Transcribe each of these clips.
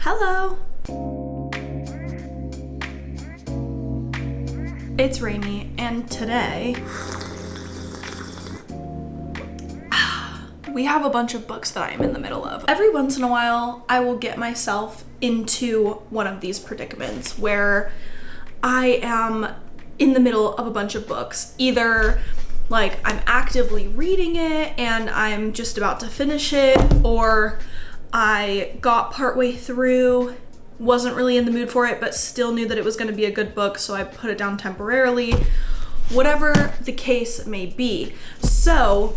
Hello! It's Rainy, and today we have a bunch of books that I am in the middle of. Every once in a while, I will get myself into one of these predicaments where I am in the middle of a bunch of books. Either like I'm actively reading it and I'm just about to finish it, or I got partway through, wasn't really in the mood for it, but still knew that it was going to be a good book, so I put it down temporarily. Whatever the case may be. So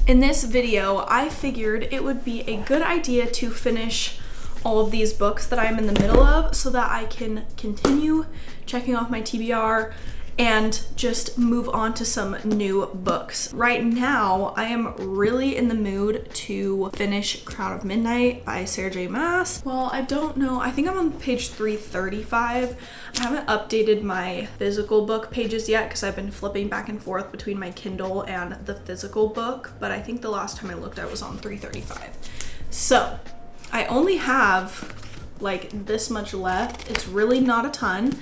in this video, I figured it would be a good idea to finish all of these books that I'm in the middle of so that I can continue checking off my TBR and just move on to some new books. Right now, I am really in the mood to finish Crown of Midnight by Sarah J. Maas. Well, I don't know. I think I'm on page 335. I haven't updated my physical book pages yet because I've been flipping back and forth between my Kindle and the physical book, but I think the last time I looked, I was on 335. So I only have like this much left. It's really not a ton,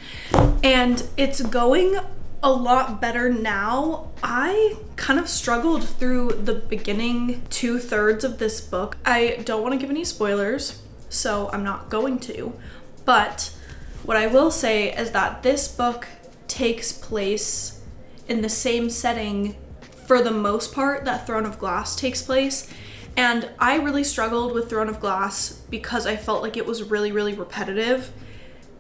and it's going a lot better now. I kind of struggled through the beginning 2/3 of this book. I don't want to give any spoilers, so I'm not going to, but what I will say is that this book takes place in the same setting for the most part that Throne of Glass takes place. And I really struggled with Throne of Glass because I felt like it was really, really repetitive.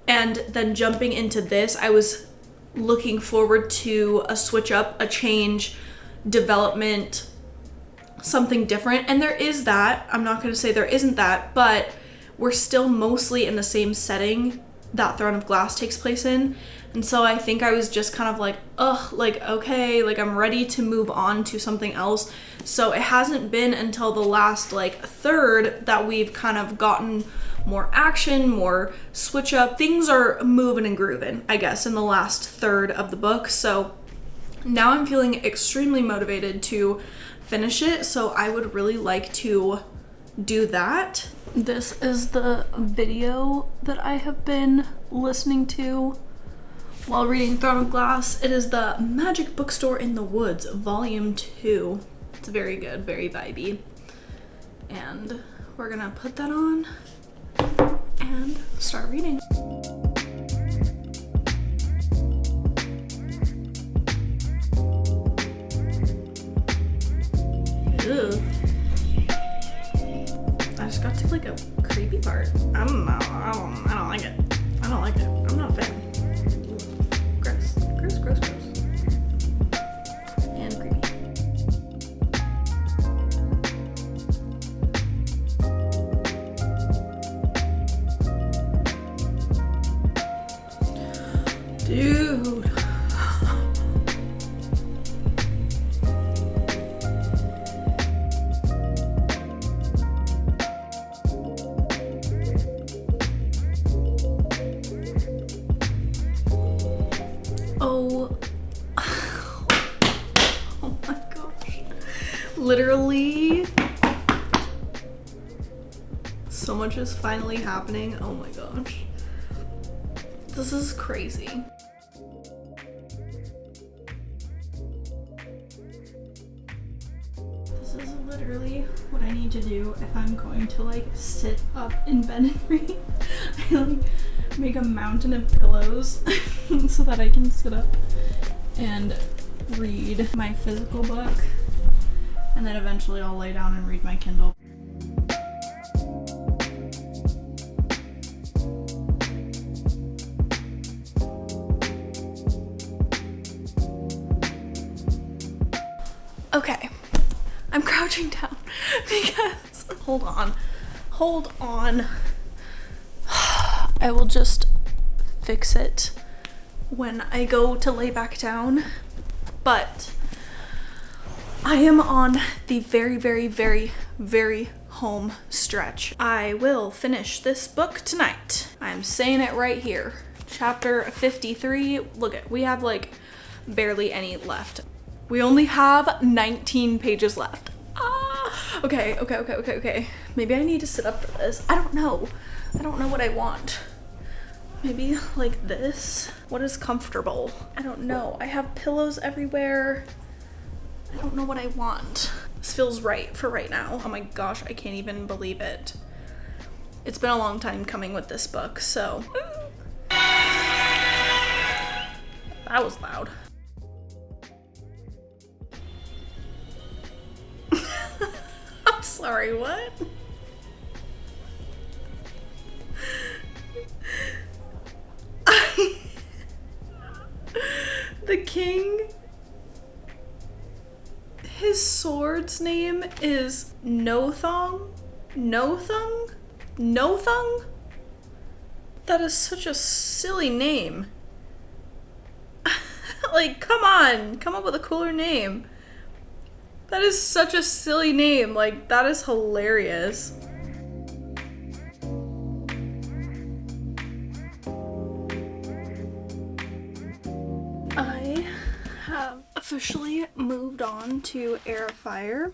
And then jumping into this, I was looking forward to a switch up, a change, development, something different. And there is that. I'm not going to say there isn't that, but we're still mostly in the same setting that Throne of Glass takes place in. And so I think I was just kind of like, okay, like I'm ready to move on to something else. So it hasn't been until the last third that we've kind of gotten more action, more switch up. Things are moving and grooving, I guess, in the last third of the book. So now I'm feeling extremely motivated to finish it. So I would really like to do that. This is the video that I have been listening to while reading Throne of Glass. It is the Magic Bookstore in the Woods, Volume 2. It's very good, very vibey. And we're gonna put that on and start reading. Ew. I just got to a creepy part. I don't know. I don't like it. I don't like it. I'm not a fan. Gross. And creepy. Dude. Oh my gosh. Literally, so much is finally happening. Oh my gosh. This is crazy. This is literally what I need to do if I'm going to sit up in bed and read. I make a mountain of pillows so that I can sit up and read my physical book, and then eventually I'll lay down and read my Kindle. Okay, I'm crouching down because, hold on. I will just fix it when I go to lay back down, but I am on the very, very, very, very home stretch. I will finish this book tonight. I'm saying it right here. Chapter 53. Look at, we have barely any left. We only have 19 pages left. Ah! Okay. Maybe I need to sit up for this. I don't know what I want. Maybe like this. What is comfortable? I don't know. I have pillows everywhere. I don't know what I want. This feels right for right now. Oh my gosh, I can't even believe it. It's been a long time coming with this book, so. That was loud. I'm sorry, what? The king, his sword's name is Nothong? That is such a silly name. Like, come on, come up with a cooler name. That is such a silly name. Like, that is hilarious. I have officially moved on to Heir of Fire.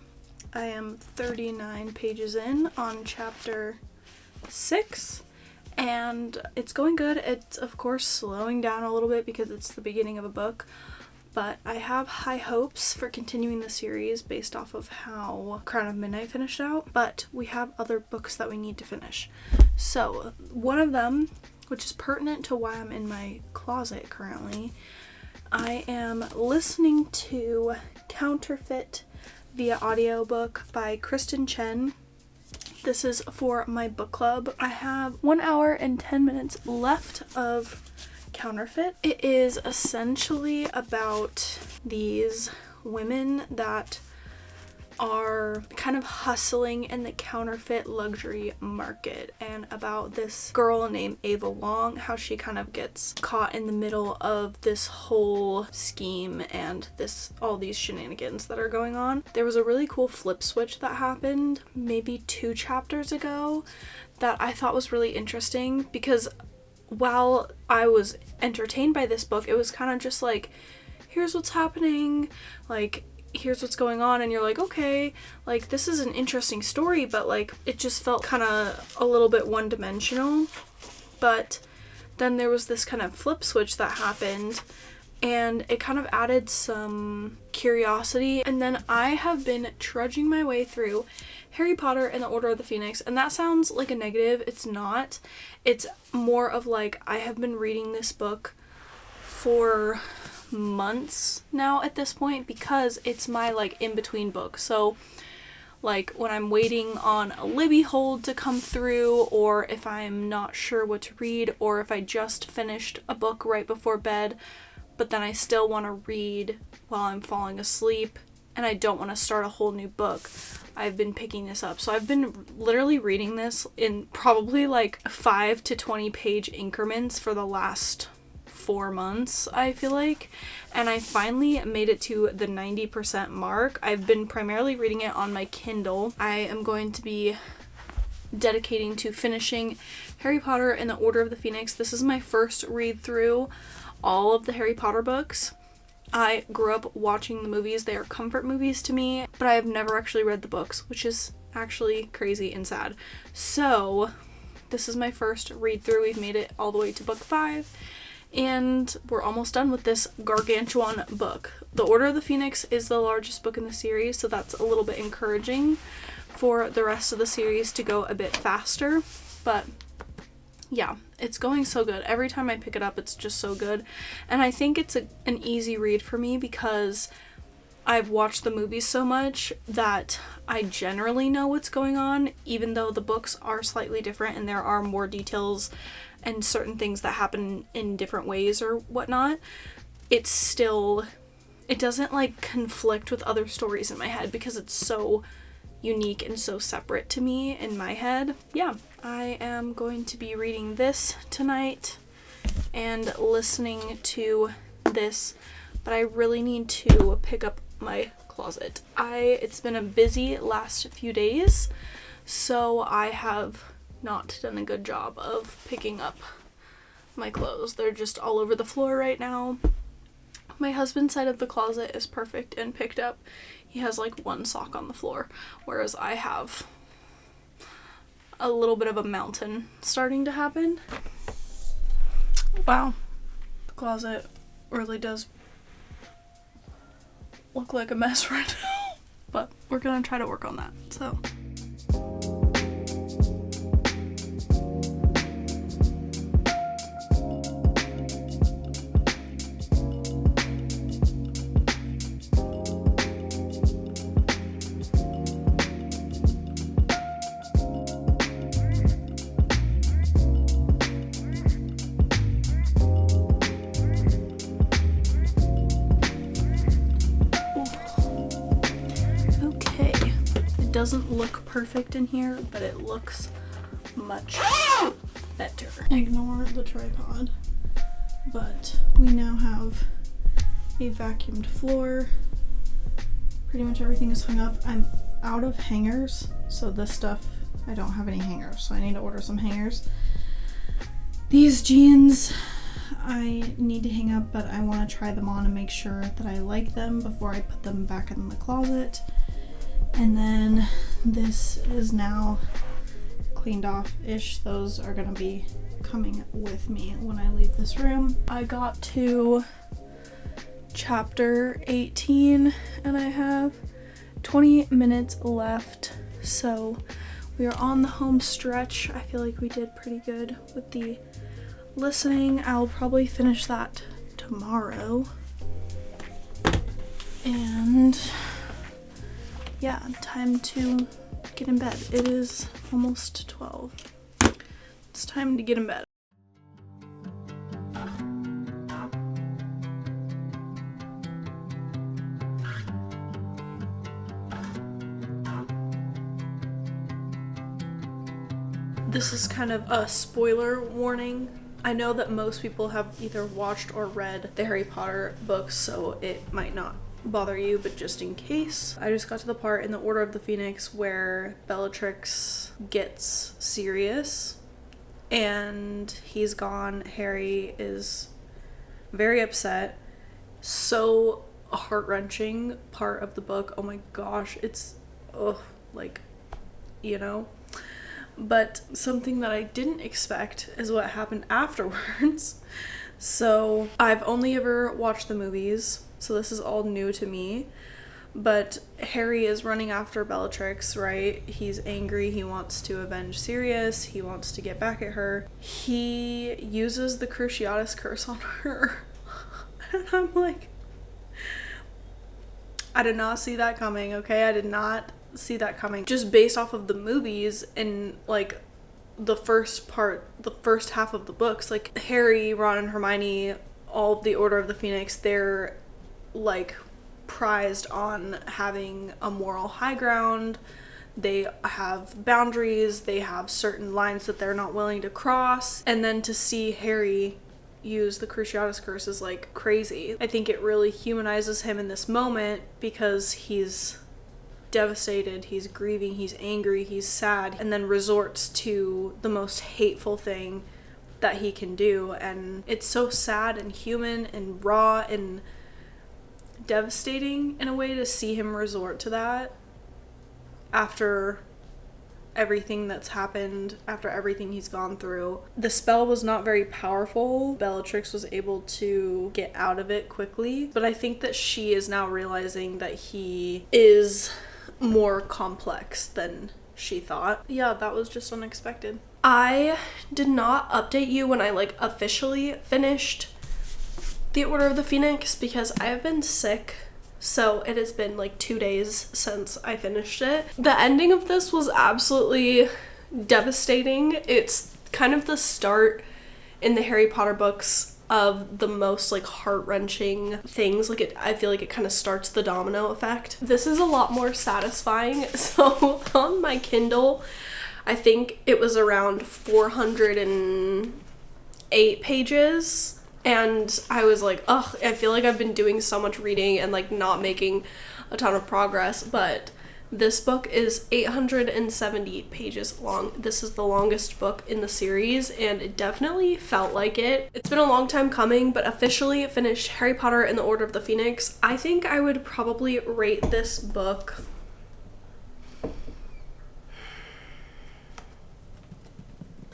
I am 39 pages in on chapter 6, and it's going good. It's, of course, slowing down a little bit because it's the beginning of a book, but I have high hopes for continuing the series based off of how Crown of Midnight finished out, but we have other books that we need to finish. So, one of them, which is pertinent to why I'm in my closet currently, I am listening to Counterfeit via audiobook by Kristen Chen. This is for my book club. I have 1 hour and 10 minutes left of Counterfeit. It is essentially about these women that are kind of hustling in the counterfeit luxury market, and about this girl named Ava Wong, how she kind of gets caught in the middle of this whole scheme and all these shenanigans that are going on. There was a really cool flip switch that happened maybe 2 chapters ago that I thought was really interesting, because while I was entertained by this book, it was kind of just like, here's what's happening, like, here's what's going on, and you're like, okay, like, this is an interesting story, but like, it just felt kind of a little bit one-dimensional. But then there was this kind of flip switch that happened, and it kind of added some curiosity. And then I have been trudging my way through Harry Potter and the Order of the Phoenix, and that sounds like a negative. It's not. It's more of like, I have been reading this book for months now at this point, because it's my like in-between book. So like when I'm waiting on a Libby hold to come through, or if I'm not sure what to read, or if I just finished a book right before bed but then I still want to read while I'm falling asleep and I don't want to start a whole new book, I've been picking this up. So I've been literally reading this in probably like 5 to 20 page increments for the last 4 months, I feel like, and I finally made it to the 90% mark. I've been primarily reading it on my Kindle. I am going to be dedicating to finishing Harry Potter and the Order of the Phoenix. This is my first read through all of the Harry Potter books. I grew up watching the movies. They are comfort movies to me, but I have never actually read the books, which is actually crazy and sad. So this is my first read through. We've made it all the way to book 5. And we're almost done with this gargantuan book. The Order of the Phoenix is the largest book in the series, so that's a little bit encouraging for the rest of the series to go a bit faster. But yeah, it's going so good. Every time I pick it up, it's just so good. And I think it's an easy read for me because I've watched the movies so much that I generally know what's going on, even though the books are slightly different and there are more details and certain things that happen in different ways or whatnot. It doesn't like conflict with other stories in my head because it's so unique and so separate to me in my head. Yeah, I am going to be reading this tonight and listening to this, but I really need to pick up my closet. It's been a busy last few days, so I have not done a good job of picking up my clothes. They're just all over the floor right now My husband's side of the closet is perfect and picked up. He has like one sock on the floor, whereas I have a little bit of a mountain starting to happen. Wow, the closet really does look like a mess right now, but we're gonna try to work on that, so. Doesn't look perfect in here, but it looks much better. Ignore the tripod, but we now have a vacuumed floor. Pretty much everything is hung up. I'm out of hangers, so this stuff, I don't have any hangers, so I need to order some hangers. These jeans I need to hang up, but I want to try them on and make sure that I like them before I put them back in the closet. And then this is now cleaned off-ish. Those are gonna be coming with me when I leave this room. I got to chapter 18 and I have 20 minutes left. So we are on the home stretch. I feel like we did pretty good with the listening. I'll probably finish that tomorrow. And yeah, time to get in bed. It is almost 12. It's time to get in bed. This is kind of a spoiler warning. I know that most people have either watched or read the Harry Potter books, so it might not bother you, but just in case, I just got to the part in the Order of the Phoenix where Bellatrix gets Sirius and he's gone. Harry is very upset. So a heart-wrenching part of the book. Oh my gosh, it's like, you know. But something that I didn't expect is what happened afterwards. So I've only ever watched the movies, so this is all new to me. But Harry is running after Bellatrix, right? He's angry, he wants to avenge Sirius, he wants to get back at her. He uses the Cruciatus Curse on her. And I'm like, I did not see that coming, okay? I did not see that coming. Just based off of the movies and like the first half of the books, like Harry, Ron, and Hermione, all of the Order of the Phoenix, they're like prized on having a moral high ground. They have boundaries, they have certain lines that they're not willing to cross, and then to see Harry use the Cruciatus Curse is like crazy. I think it really humanizes him in this moment because he's devastated, he's grieving, he's angry, he's sad, and then resorts to the most hateful thing that he can do. And it's so sad and human and raw and devastating in a way to see him resort to that after everything that's happened, after everything he's gone through. The spell was not very powerful. Bellatrix was able to get out of it quickly, but I think that she is now realizing that he is more complex than she thought. Yeah, that was just unexpected. I did not update you when I like officially finished the Order of the Phoenix because I have been sick, so it has been like 2 days since I finished it. The ending of this was absolutely devastating. It's kind of the start in the Harry Potter books of the most like heart-wrenching things. Like I feel like it kind of starts the domino effect. This is a lot more satisfying. So on my Kindle, I think it was around 408 pages, and I was like, ugh, I feel like I've been doing so much reading and like not making a ton of progress. But This book is 870 pages long. This is the longest book in the series, and it definitely felt like it. It's been a long time coming, but officially finished Harry Potter and the Order of the Phoenix. I think I would probably rate this book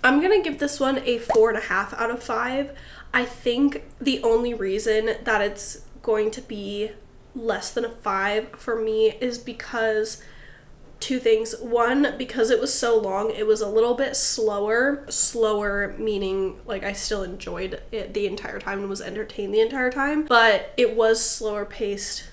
I'm gonna give this one a 4.5 out of 5. I think the only reason that it's going to be less than a 5 for me is because two things. One, because it was so long, it was a little bit slower. Slower meaning like I still enjoyed it the entire time and was entertained the entire time, but it was slower paced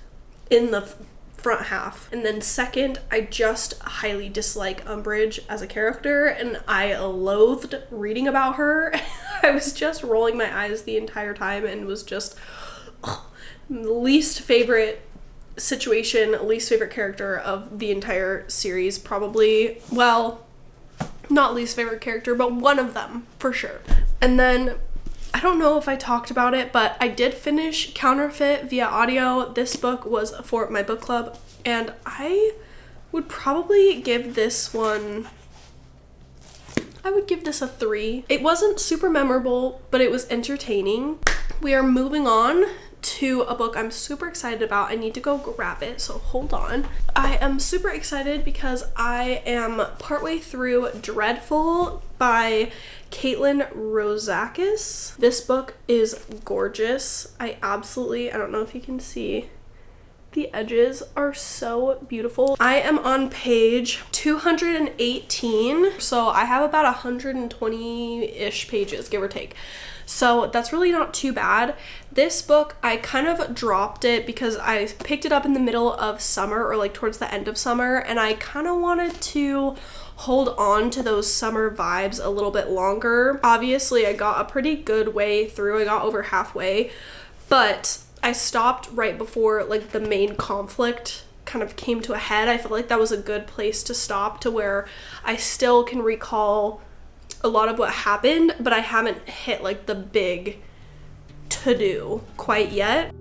in the front half. And then second, I just highly dislike Umbridge as a character, and I loathed reading about her. I was just rolling my eyes the entire time and was just least favorite situation, least favorite character of the entire series, probably. Well, not least favorite character, but one of them for sure. And then I don't know if I talked about it, but I did finish Counterfeit via audio. This book was for my book club, and I would probably give this one, I would give this a 3. It wasn't super memorable, but it was entertaining. We are moving on to a book I'm super excited about. I need to go grab it, so hold on. I am super excited because I am partway through Dreadful by Caitlin Rosakis. This book is gorgeous. I don't know if you can see. The edges are so beautiful. I am on page 218, so I have about 120-ish pages, give or take. So that's really not too bad. This book, I kind of dropped it because I picked it up in the middle of summer, or like towards the end of summer, and I kind of wanted to hold on to those summer vibes a little bit longer. Obviously, I got a pretty good way through. I got over halfway, but I stopped right before like the main conflict kind of came to a head. I felt like that was a good place to stop, to where I still can recall a lot of what happened, but I haven't hit like the big to-do quite yet.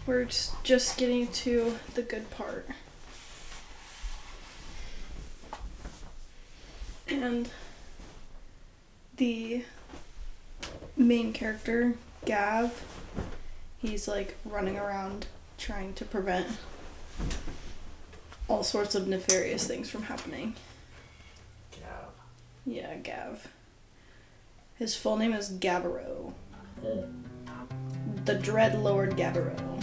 We're just getting to the good part. And the main character, Gav, he's like running around trying to prevent all sorts of nefarious things from happening. Gav. Yeah, Gav. His full name is Gabbro. The Dread Lord Gabbro.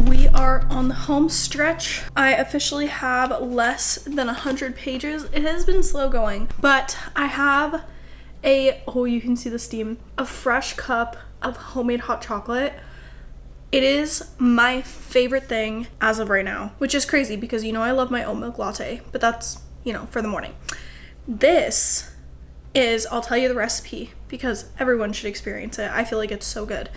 We are on the home stretch. I officially have less than 100 pages. It has been slow going, but I have you can see the steam, a fresh cup of homemade hot chocolate. It is my favorite thing as of right now, which is crazy because you know I love my oat milk latte, but that's, for the morning. This is, I'll tell you the recipe because everyone should experience it. I feel like it's so good.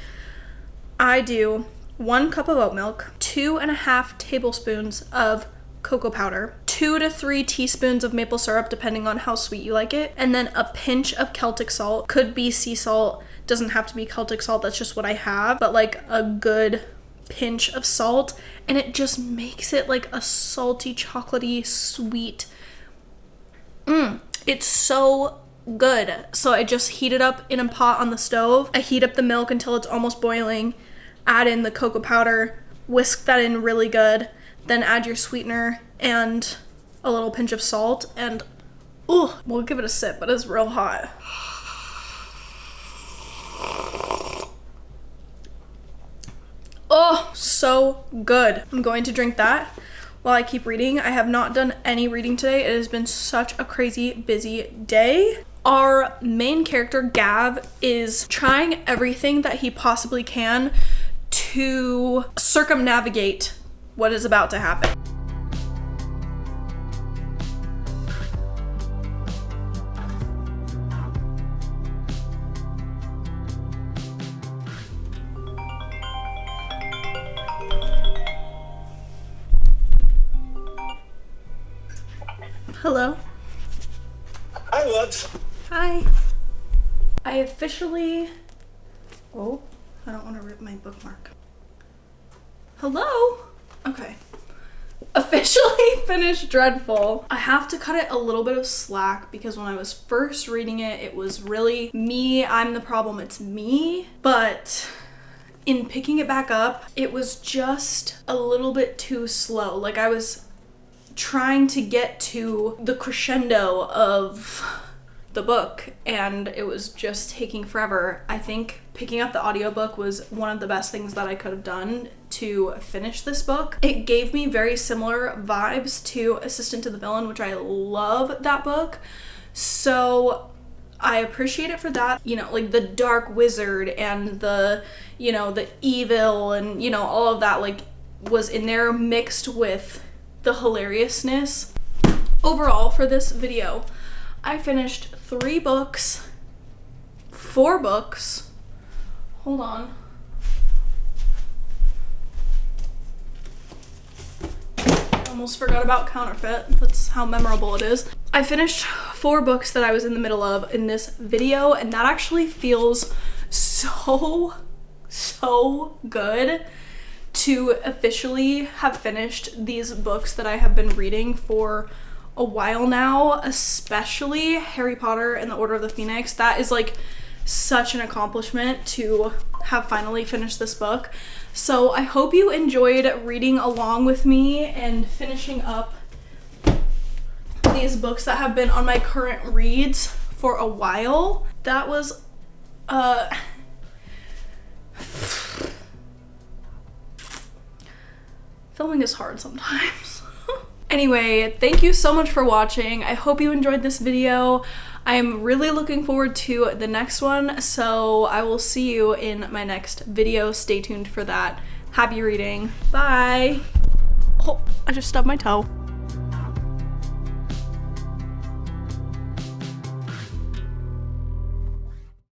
I do 1 cup of oat milk, 2.5 tablespoons of cocoa powder, 2 to 3 teaspoons of maple syrup, depending on how sweet you like it, and then a pinch of Celtic salt. Could be sea salt, doesn't have to be Celtic salt, that's just what I have, but like a good pinch of salt, and it just makes it like a salty, chocolatey, sweet It's so good. So I just heat it up in a pot on the stove. I heat up the milk until it's almost boiling, add in the cocoa powder, whisk that in really good, then add your sweetener and a little pinch of salt, and we'll give it a sip, but it's real hot. Oh, so good. I'm going to drink that while I keep reading. I have not done any reading today. It has been such a crazy busy day. Our main character, Gav, is trying everything that he possibly can to circumnavigate what is about to happen. Hello. Hi, Wubs. Hi. I officially... Oh, I don't want to rip my bookmark. Hello? Okay. Officially finished Dreadful. I have to cut it a little bit of slack because when I was first reading it, it was really me, I'm the problem, it's me. But in picking it back up, it was just a little bit too slow. Like I was trying to get to the crescendo of the book and it was just taking forever. I think picking up the audiobook was one of the best things that I could have done to finish this book. It gave me very similar vibes to Assistant to the Villain, which I love that book. So I appreciate it for that. You know, like the dark wizard and the, you know, the evil and, you know, all of that like was in there mixed with the hilariousness. Overall, for this video, I finished 4 books. Hold on. Almost forgot about Counterfeit. That's how memorable it is. I finished 4 books that I was in the middle of in this video, and that actually feels so good to officially have finished these books that I have been reading for a while now, especially Harry Potter and the Order of the Phoenix. That is like such an accomplishment to have finally finished this book. So I hope you enjoyed reading along with me and finishing up these books that have been on my current reads for a while. That was filming is hard sometimes. Anyway, thank you so much for watching. I hope you enjoyed this video. I am really looking forward to the next one, so I will see you in my next video. Stay tuned for that. Happy reading. Bye. Oh, I just stubbed my toe.